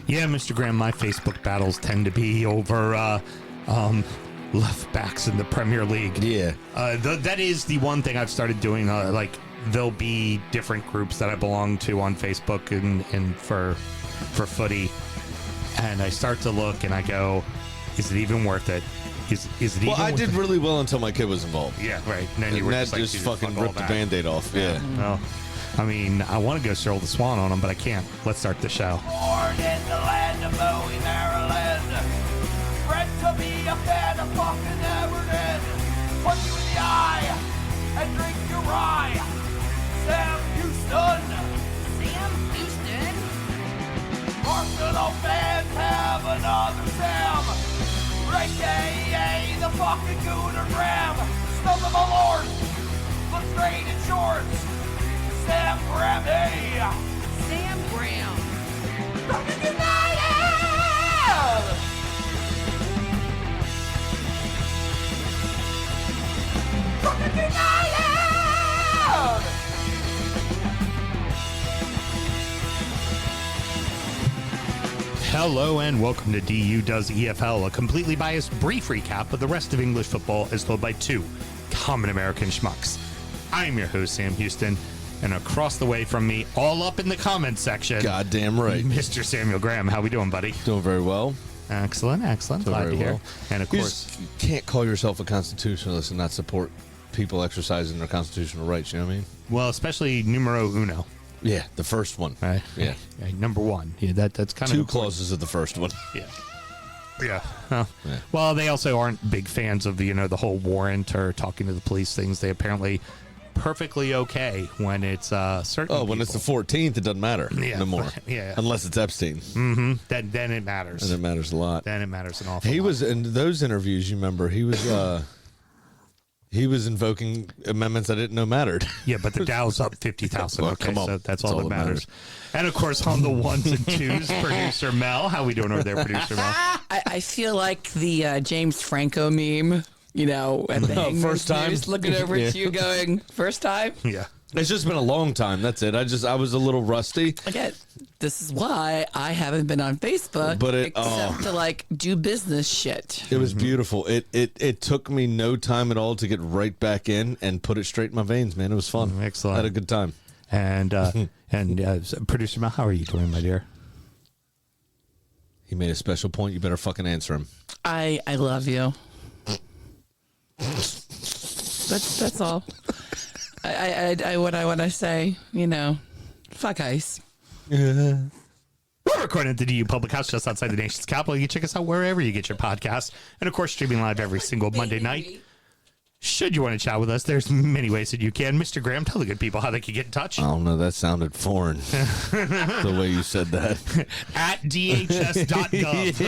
Yeah, Mr. Graham, my Facebook battles tend to be over left backs in the Premier League. Yeah. That is the one thing I've started doing. There'll be different groups that I belong to on Facebook and for footy. And I start to look and I go, is it even worth it? Is it even Well, I worth did it? really well until my kid was involved. Yeah, right. And then you were that just like, just "Jesus, fucking fuck all ripped the that." Band-Aid off. Yeah. Well, I mean, I want to go Cyril the Swan on them, but I can't. Let's start the show. Born in the land of Bowie, Maryland. Bred to be a fan of fucking Everton. Punch you in the eye and drink your rye. Sam Houston. Sam Houston? Arsenal fans have another Sam. AKA the fucking Gooner Graham. Stump of a lord. Look straight in shorts. Sam Graham, hey. Sam Graham. Fucking United! Fucking United! Hello and welcome to DU Does EFL, a completely biased brief recap of the rest of English football as told by two common American schmucks. I'm your host, Sam Houston, and across the way from me, all up in the comments section, Goddamn right. Mr. Samuel Graham. How we doing, buddy? Doing very well. Excellent. Doing Glad very to hear. well. And of You course, just can't call yourself a constitutionalist and not support people exercising their constitutional rights, you know what I mean? well, especially numero uno, Yeah, the first one. right? Yeah. Number one. Yeah, that's kind Two of clauses of the first one. Yeah. Yeah. Huh. Yeah. Well, they also aren't big fans of the whole warrant or talking to the police things. They apparently perfectly okay when it's certain. Oh, when it's the 14th, it doesn't matter Yeah. no more. Yeah. Unless it's Epstein. Mm-hmm. Then it matters. And it matters a lot. Then it matters an awful lot. He was in those interviews, you remember, he was invoking amendments I didn't know mattered. Yeah, but the Dow's up 50,000. Well, Okay, come on. so that's all that matters. And of course, on the ones and twos, producer Mel. How we doing over there, producer Mel? I feel like the James Franco meme, and the Hangman's first time? Noose looking over Yeah. at you going, first time? Yeah. It's just been a long time. That's it. I was a little rusty. Again, this is why I haven't been on Facebook But except to do business shit. It was beautiful. It took me no time at all to get right back in and put it straight in my veins, man. It was fun. Excellent. I had a good time. And producer Mel, how are you doing, my dear? He made a special point. You better fucking answer him. I love you. That's all. What I say, fuck ice. We're recording at the DU Public House just outside the nation's capital. You can check us out wherever you get your podcasts. And of course, streaming live every single Monday night. Should you want to chat with us, there's many ways that you can. Mr. Graham, tell the good people how they can get in touch. I don't know. That sounded foreign. The way you said that. At dhs.gov.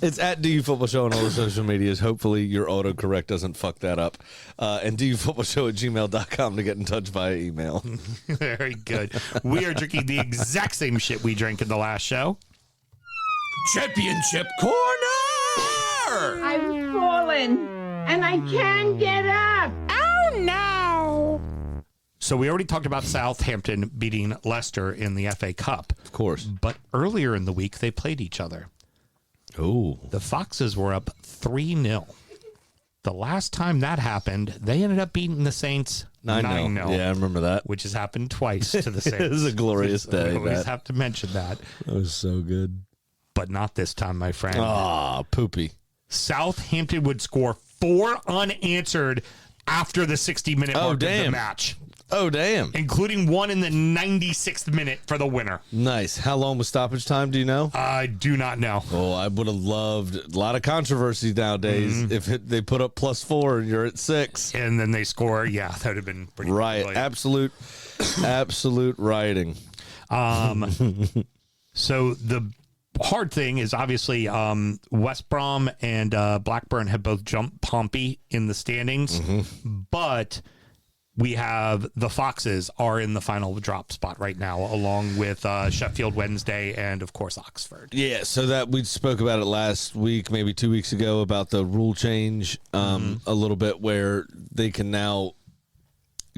It's at DU Football Show on all the social medias. Hopefully your autocorrect doesn't fuck that up. And dufootballshow@gmail.com to get in touch via email. Very good. We are drinking the exact same shit we drank in the last show. Championship Corner! I've fallen and I can't get up. Oh no! So we already talked about Southampton beating Leicester in the FA Cup. Of course. But earlier in the week, they played each other. Oh. The Foxes were up 3-0. The last time that happened, they ended up beating the Saints 9-0. Yeah, I remember that. Which has happened twice to the Saints. It was a glorious day. We always That. have to mention that. That was so good. But not this time, my friend. Ah, poopy. Southampton would score 4 unanswered after the 60-minute mark of the match, Oh, damn. including one in the 96th minute for the winner. Nice. How long was stoppage time? Do you know? I do not know. Oh, I would have loved a lot of controversy nowadays if they put up +4 and you're at 6. And then they score. Yeah, that would have been pretty Right. brilliant. Absolute rioting. So the hard thing is obviously West Brom and Blackburn have both jumped Pompey in the standings, but we have the Foxes are in the final drop spot right now, along with Sheffield Wednesday and, of course, Oxford. Yeah, so that we spoke about it last week, maybe 2 weeks ago, about the rule change a little bit where they can now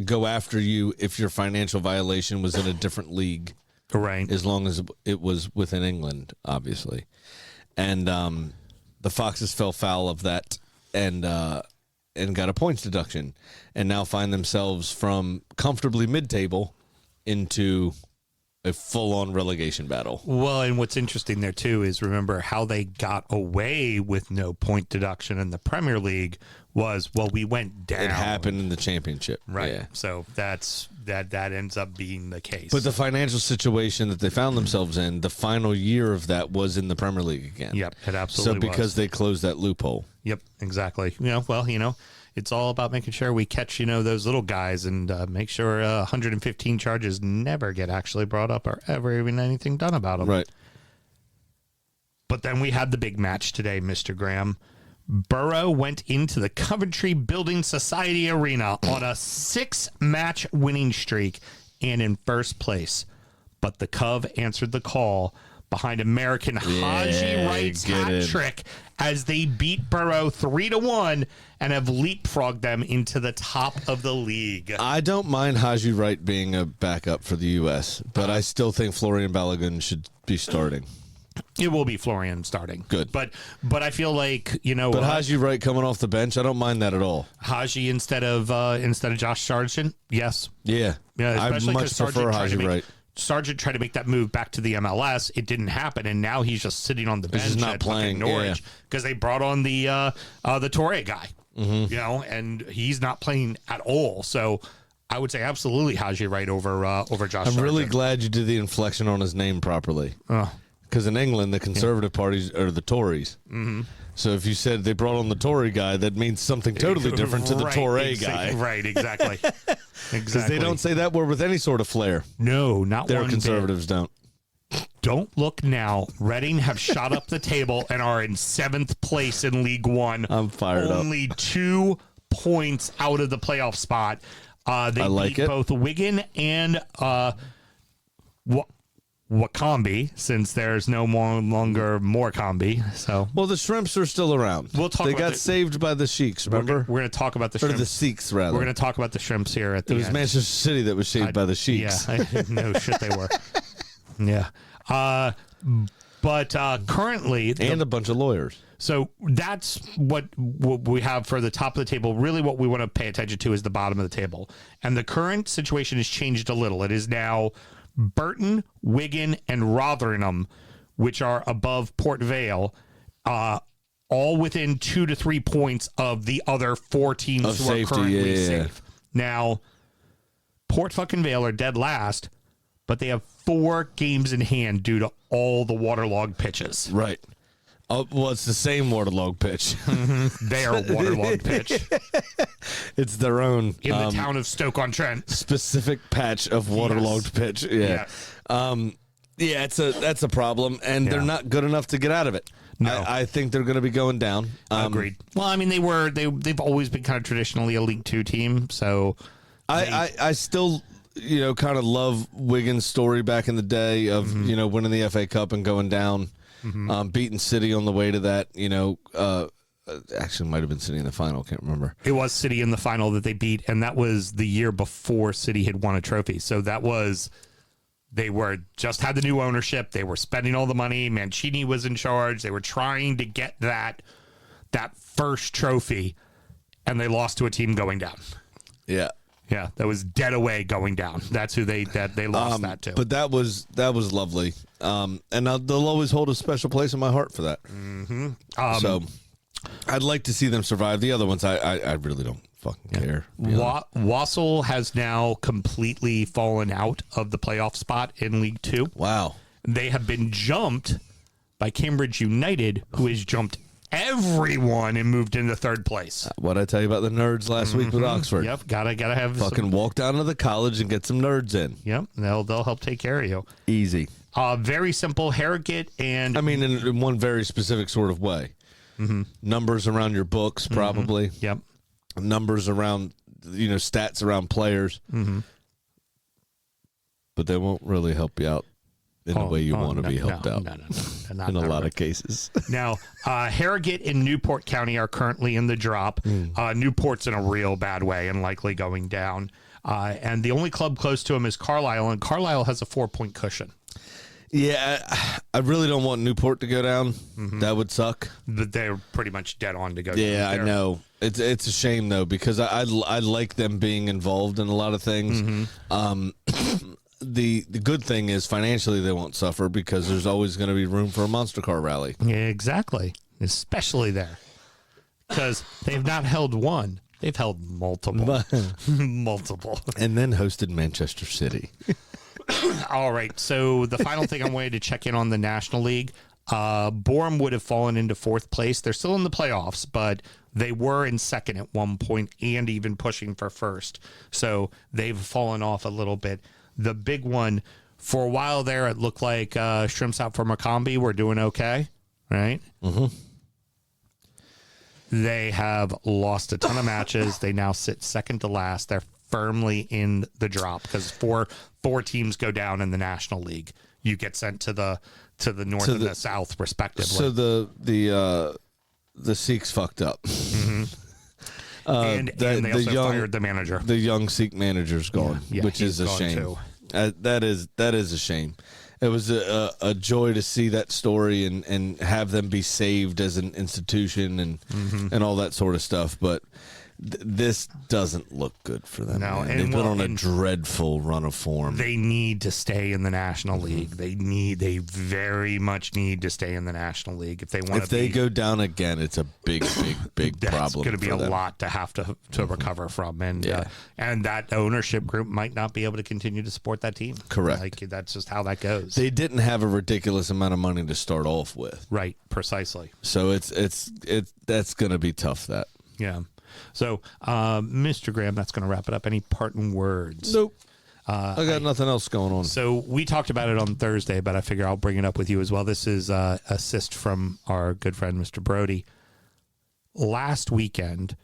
go after you if your financial violation was in a different league, Right. as long as it was within England, obviously. And the Foxes fell foul of that and got a points deduction, and now find themselves from comfortably mid-table into a full-on relegation battle. Well, and what's interesting there, too, is remember how they got away with no point deduction in the Premier League was, well, we went down. It happened in the championship. Right. Yeah. So that ends up being the case. But the financial situation that they found themselves in, the final year of that was in the Premier League again. Yep, it absolutely So because they closed that loophole. Yep, exactly. It's all about making sure we catch, those little guys and make sure 115 charges never get actually brought up or ever even anything done about them. Right. But then we had the big match today, Mr. Graham. Boro went into the Coventry Building Society Arena on a 6-match winning streak and in first place. But the Cov answered the call behind American Haji Wright's hat trick as they beat Boro 3-1 and have leapfrogged them into the top of the league. I don't mind Haji Wright being a backup for the U.S., but I still think Florian Balogun should be starting. It will be Florian starting. Good. But I feel like, But Haji Wright coming off the bench, I don't mind that at all. Haji instead of Josh Sargent, yes. Yeah. I especially much 'cause Sargent prefer tried to Haji make- Wright. Sargent tried to make that move back to the MLS. It didn't happen, and now he's just sitting on the bench just not at playing, fucking Norwich because they brought on the Torre guy, and he's not playing at all. So I would say absolutely Haji Wright over Josh. I'm really Sargent. glad you did the inflection on his name properly. Because in England, the Conservative parties are the Tories. Mm-hmm. So if you said they brought on the Tory guy, that means something totally different to the Tory guy. Right, exactly. Because they don't say that word with any sort of flair. No, not Their one Conservatives don't. Don't look now. Reading have shot up the table and are in 7th place in League One. I'm fired up. Only 2 points out of the playoff spot. They like beat it. both Wigan and Wakambi, since there's no longer Morecambe. So Well, the Shrimps are still around. We'll talk They about got the- saved by the Sheiks, remember? we're going to talk about the Or Shrimps. the Sikhs, rather. We're going to talk about the Shrimps here at the It was end. Manchester City that was saved by the Sheiks. Yeah, no shit they were. Yeah. But currently... And a bunch of lawyers. So that's what we have for the top of the table. Really what we want to pay attention to is the bottom of the table. And the current situation has changed a little. It is now Burton, Wigan, and Rotherham, which are above Port Vale, all within 2 to 3 points of the other 4 teams Of who safety, are currently yeah. safe. Now, Port fucking Vale are dead last, but they have 4 games in hand due to all the waterlogged pitches. Right. Oh, well, it's the same waterlogged pitch. They are waterlogged pitch It's their own in the town of Stoke-on-Trent. specific patch of waterlogged pitch. Yeah. Yeah. That's a problem, and they're Yeah. not good enough to get out of it. No. I think they're going to be going down. Agreed. Well, I mean, they've always been kind of traditionally a League Two team, so I still, kind of love Wigan's story back in the day of, winning the FA Cup and going down, beating City on the way to that, actually might have been City in the final. Can't remember. it was City in the final that they beat, and that was the year before City had won a trophy. So they were just had the new ownership. They were spending all the money. Mancini was in charge. They were trying to get that first trophy, and they lost to a team going down. Yeah. Yeah, that was dead away going down. That's who they lost that to. But that was lovely. And they'll always hold a special place in my heart for that. So I'd like to see them survive. The other ones, I really don't fucking care. Walsall has now completely fallen out of the playoff spot in League Two. Wow. They have been jumped by Cambridge United, who has jumped everyone and moved into 3rd place. What I tell you about the nerds last week with Oxford? Yep, gotta have Fucking walk down to the college and get some nerds in. Yep, they'll help take care of you. Easy. Very simple. Harrogate and I mean, in one very specific sort of way. Numbers around your books, probably. Yep. Numbers around, stats around players. But they won't really help you out in the way you want to be helped out. No. In a lot of cases. Now, Harrogate and Newport County are currently in the drop. Newport's in a real bad way and likely going down. And the only club close to him is Carlisle, and Carlisle has a 4-point cushion. Yeah, I really don't want Newport to go down. That would suck. But they're pretty much dead on to go down. Yeah, I know. It's a shame, though, because I like them being involved in a lot of things. The good thing is financially they won't suffer because there's always going to be room for a monster car rally. Yeah, exactly. Especially there. Because they've not held one. They've held multiple. Multiple. And then hosted Manchester City. All right. So the final thing I wanted to check in on the National League. Borum would have fallen into 4th place. They're still in the playoffs, but they were in 2nd at one point and even pushing for 1st. So they've fallen off a little bit. The big one, for a while there, it looked like Shrimps Out for Macombi were doing okay, right? Mm-hmm. They have lost a ton of matches. They now sit 2nd to last. They're firmly in the drop because four teams go down in the National League. You get sent to the north and the south, respectively. So the Sikhs fucked up. Mm-hmm. And they also fired the manager. The young Sikh manager's gone, which is a shame. That is a shame. It was a joy to see that story and have them be saved as an institution and all that sort of stuff. But this doesn't look good for them. No, and they went on a dreadful run of form. They need to stay in the National League. They very much need to stay in the National League if they want to. If they go down again, it's a big problem. That's going to be a lot to have to recover from, and that ownership group might not be able to continue to support that team. Correct. Like that's just how that goes. They didn't have a ridiculous amount of money to start off with. Right. Precisely. So it's that's going to be tough. Yeah. So, Mr. Graham, that's going to wrap it up. Any parting words? Nope. I got nothing else going on. So we talked about it on Thursday, but I figure I'll bring it up with you as well. This is assist from our good friend, Mr. Brody. Last weekend,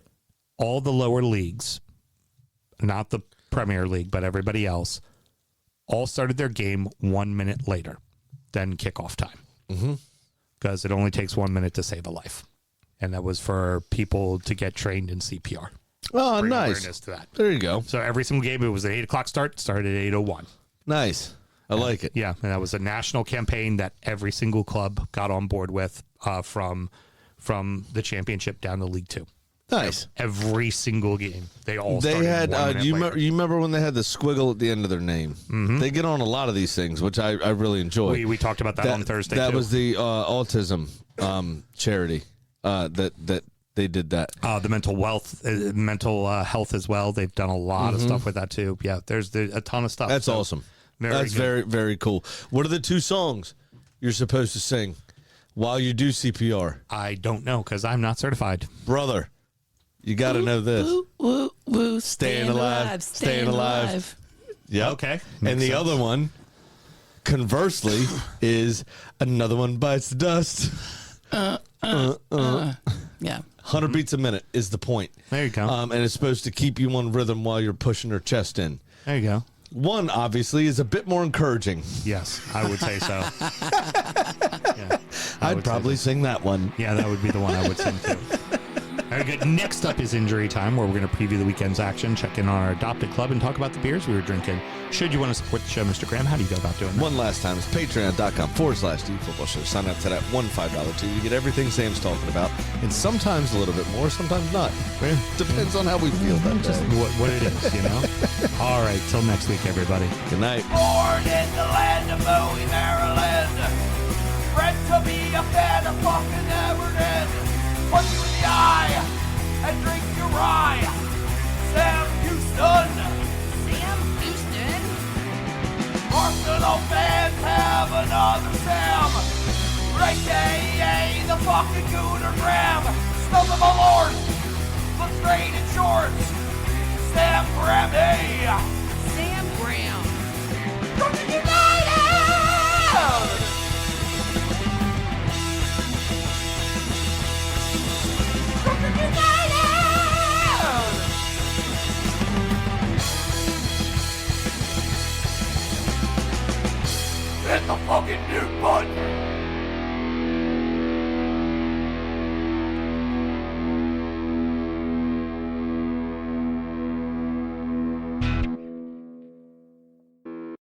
all the lower leagues, not the Premier League, but everybody else, all started their game 1 minute later than kickoff time. Because it only takes 1 minute to save a life. And that was for people to get trained in CPR. Oh, nice. Awareness to that. There you go. So every single game, it was an 8 o'clock start, started at 8:01. Nice. I like it. Yeah, and that was a national campaign that every single club got on board with from the championship down to League Two. Nice. Every single game, they all they started had. 1 minute You later. remember when they had the squiggle at the end of their name? They get on a lot of these things, which I really enjoy. We talked about that on Thursday. That too. was the autism charity that they did that. The mental health as well. They've done a lot of stuff with that too. Yeah, there's a ton of stuff. That's awesome. That's very, very cool. What are the 2 songs you're supposed to sing while you do CPR? I don't know because I'm not certified. Brother, you got to know this. Woo, woo, woo, Staying alive. Staying alive. Yeah. Okay. And Makes the sense. other one, conversely, is Another One Bites the Dust. Yeah. 100 beats a minute is the point. There you go. And it's supposed to keep you on rhythm while you're pushing her chest in. There you go. One, obviously, is a bit more encouraging. Yes, I would say so. Yeah, I'd probably sing that one. Yeah, that would be the one I would sing too. Very good. Next up is Injury Time, where we're going to preview the weekend's action, check in on our adopted club, and talk about the beers we were drinking. Should you want to support the show, Mr. Graham, how do you go about doing that? One last time, it's patreon.com/DFootballShow. Sign up to that $1 $5 tier. You get everything Sam's talking about, and sometimes a little bit more, sometimes not. Depends on how we feel that Just day. what it is, you know? All right, till next week, everybody. Good night. Born in the land of Bowie, Maryland. Bred to be a fan of fucking Everton. Punch you in the eye and drink your rye. Sam Houston. Sam Houston. Arsenal fans have another Sam. AKA the fucking Gooner Graham. Smells of a lord. Looks great in shorts. Sam Grammy. Sam Graham. Fucking United! Fucking United! Hit the fucking mute button!